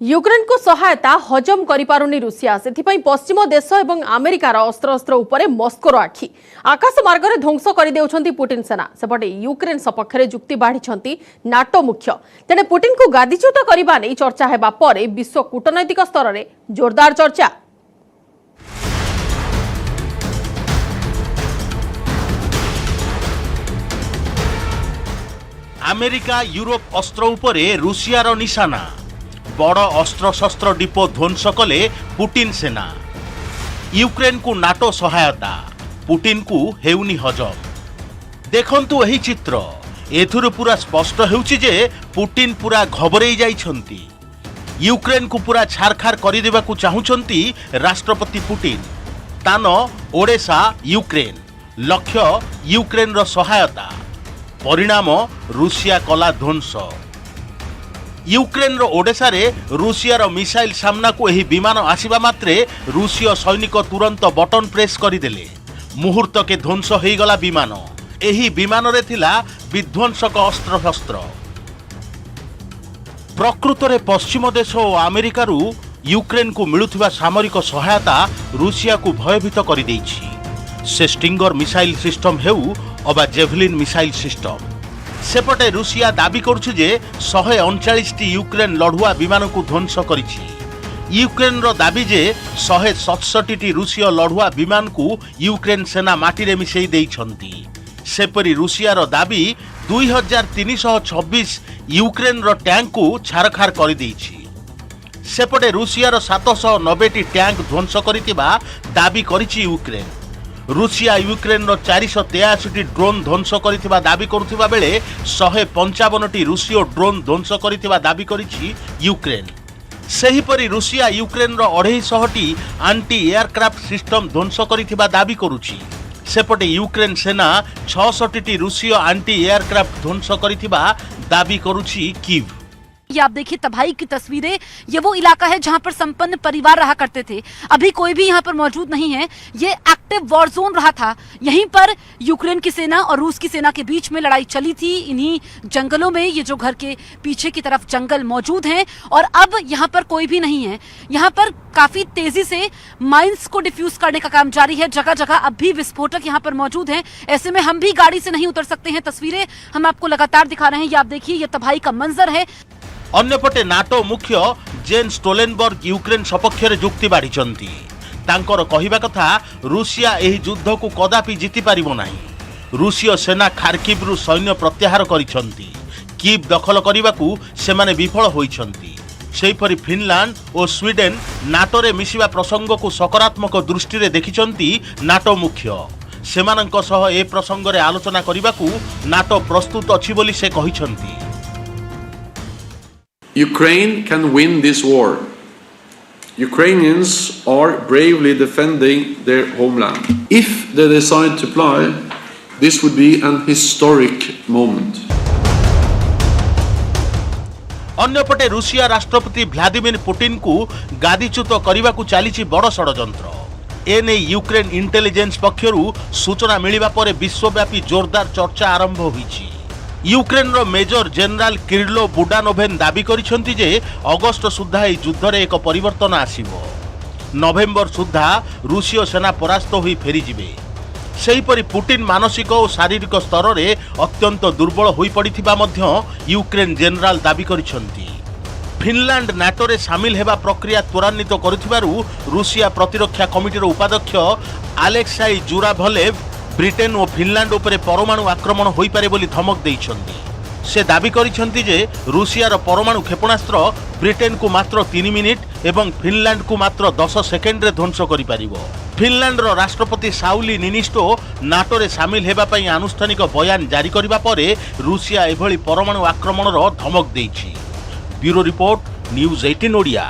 Ukraine को सहायता हजम करिपारुनी रुषिया से पश्चिम देश और अमेरिकार अस्त्र अस्त्र उपरे मस्कोर आखि आकाश मार्ग में ध्वंस कर पुटिन सेना सेपटे यूक्रेन सपक्ष में जुक्ति बाढ़ी नाटो मुख्य तेणे पुटिन को गादीच्युत करने नहीं चर्चा हेबा परे विश्व कूटनैतिक स्तर में जोरदार चर्चा। अमेरिका यूरोप अस्त्र उपरे रुषियार निशाना बड़ अस्त्र शस्त्र डिपो ध्वंस कले पुटिन सेना। यूक्रेन को नाटो सहायता पुटिन को हेउनी हजम। देखंतु एही चित्र एथुरु पूरा स्पष्ट हेउछि जे पुटिन पूरा घबरेई जाइछंती। यूक्रेन को पूरा छारखार करि देबाकू चाहुछंती राष्ट्रपति पुटिन। तान ओडेसा यूक्रेन लक्ष्य यूक्रेन रो सहायता परिणाम रुषिया कला ध्वंस। यूक्रेन रो ओडेसा रे रुषियार मिसाइल सामना को एही विमान आसीबा मात्रे रुषीय सैनिक तुरंत बटन प्रेस करिदेले। मुहूर्त के ध्वंस हो गला विमान। एही विमान रे थिला विध्वंसक अस्त्र शस्त्र। प्रकृत रे पश्चिम देश और अमेरिका रु यूक्रेन को मिलुथिबा सामरिक सहायता रुषिया को भयभीत करि देइछि। से स्टिंगर मिसाइल सिस्टम हेउ अबा जेवलिन मिसाइल सिस्टम। सेपटे रुषिया दाबी करुछि जे 139 यूक्रेन लढुआ विमान को ध्वंस करिछि। यूक्रेन रो दाबी जे 167 रुषीय लढुआ विमान को यूक्रेन सेना माटी रे मिसेई देइछंती। सेपरि रुषिया रो दाबी 2326 यूक्रेन रो टैंक को छारखार करि देइछि। सेपटे रुषिया रो 790 टैंक ध्वंस करितिबा दाबी करिछि यूक्रेन। रुषिया यूक्रेन रो 483 ड्रोन ध्वंस करिथिबा दाबी करुथिबा बेले 155 रुषीय ड्रोन ध्वंस करिथिबा दाबी करिछि यूक्रेन। सेहिपरि रुषिया यूक्रेन रो 250 एंटी एयरक्राफ्ट सिस्टम ध्वंस करिथिबा दाबी करुछि। सेपटे यूक्रेन सेना 66 रुषीय एंटी एयरक्राफ्ट ध्वंस करिथिबा दाबी करुछि कीव। ये आप देखिए तबाही की तस्वीरें। ये वो इलाका है जहां पर संपन्न परिवार रहा करते थे। अभी कोई भी यहां पर मौजूद नहीं है। ये एक्टिव वॉर जोन रहा था। यहीं पर यूक्रेन की सेना और रूस की सेना के बीच में लड़ाई चली थी। इन्हीं जंगलों में ये जो घर के पीछे की तरफ जंगल मौजूद हैं और अब यहाँ पर कोई भी नहीं है। यहाँ पर काफी तेजी से माइंस को डिफ्यूज करने का काम जारी है। जगह जगह अब भी विस्फोटक यहाँ पर मौजूद हैं। ऐसे में हम भी गाड़ी से नहीं उतर सकते हैं। तस्वीरें हम आपको लगातार दिखा रहे हैं। ये आप देखिए, ये तबाही का मंजर है। अन्यपटे नाटो मुख्य जेन स्टोलेनबर्ग यूक्रेन सपक्ष में जुक्ति बाढ़ी। तांकर कहिबा कथा रुषिया एही युद्ध को कदापि जीति पारिबो नाही। रुषीय सेना खार्किव रु सैन्य प्रत्याहार करिसंती। कीव दखल करिबाकू सेमाने विफल होइछंती। सेहिपरि फिनलैंड और स्वीडेन नाटो रे मिसिबा प्रसंग को सकारात्मक दृष्टि रे देखिचंती नाटो मुख्य। सेमानंक सह ए प्रसंग रे आलोचना करिबाकू नाटो प्रस्तुत अछि बोली से कहिसंती। Ukraine can win this war. Ukrainians are bravely defending their homeland. If they decide to fly, this would be an historic moment. अन्यपटे रुषिया राष्ट्रपति व्लादिमीर पुटिन को गादीच्युत करने को चली बड़ षड्यंत्र। एने यूक्रेन इंटेलिजेंस पक्षरु सूचना मिलिबा परे विश्वव्यापी जोरदार चर्चा आरंभ होईछि। यूक्रेन रो मेजर जनरल किरिलो बुडानोवेन दाबी करिसंती जे अगस्त सुद्धा ए युद्ध रे एक परिवर्तन आसीबो। नवेम्बर सुद्धा रुषीय सेना परास्त होई फेरी जिवे। सेहिपरि पुटिन मानसिक और शारीरिक स्तर रे अत्यंत दुर्बल होई पड़िथिबा मध्य यूक्रेन जनरल दाबी करिसंती। फिनलैंड नाटो रे शामिल हेबा प्रक्रिया त्वरान्वित करुथिबारु रुषिया प्रतिरक्षा कमिटीर उपाध्यक्ष अलेक्साई जुराभलेव ब्रिटेन और फिनलैंड उपरे परमाणु आक्रमण होई पारे बोली धमक देइछंती। से दाबी करिसंती जे रुषियार परमाणु क्षेपणास्त्र ब्रिटेन को मात्र 3 मिनिट एवं फिनलैंड को मात्र 10 सेकेंड रे ध्वंस करि पारिबो। फिनलैंड रो राष्ट्रपति साउली निनिस्टो नाटो रे शामिल हेबा पई आनुष्ठानिक बयान जारी करिबा परे रुषिया एभली परमाणु आक्रमणर धमक देइछि। Bureau report news 18 Odia.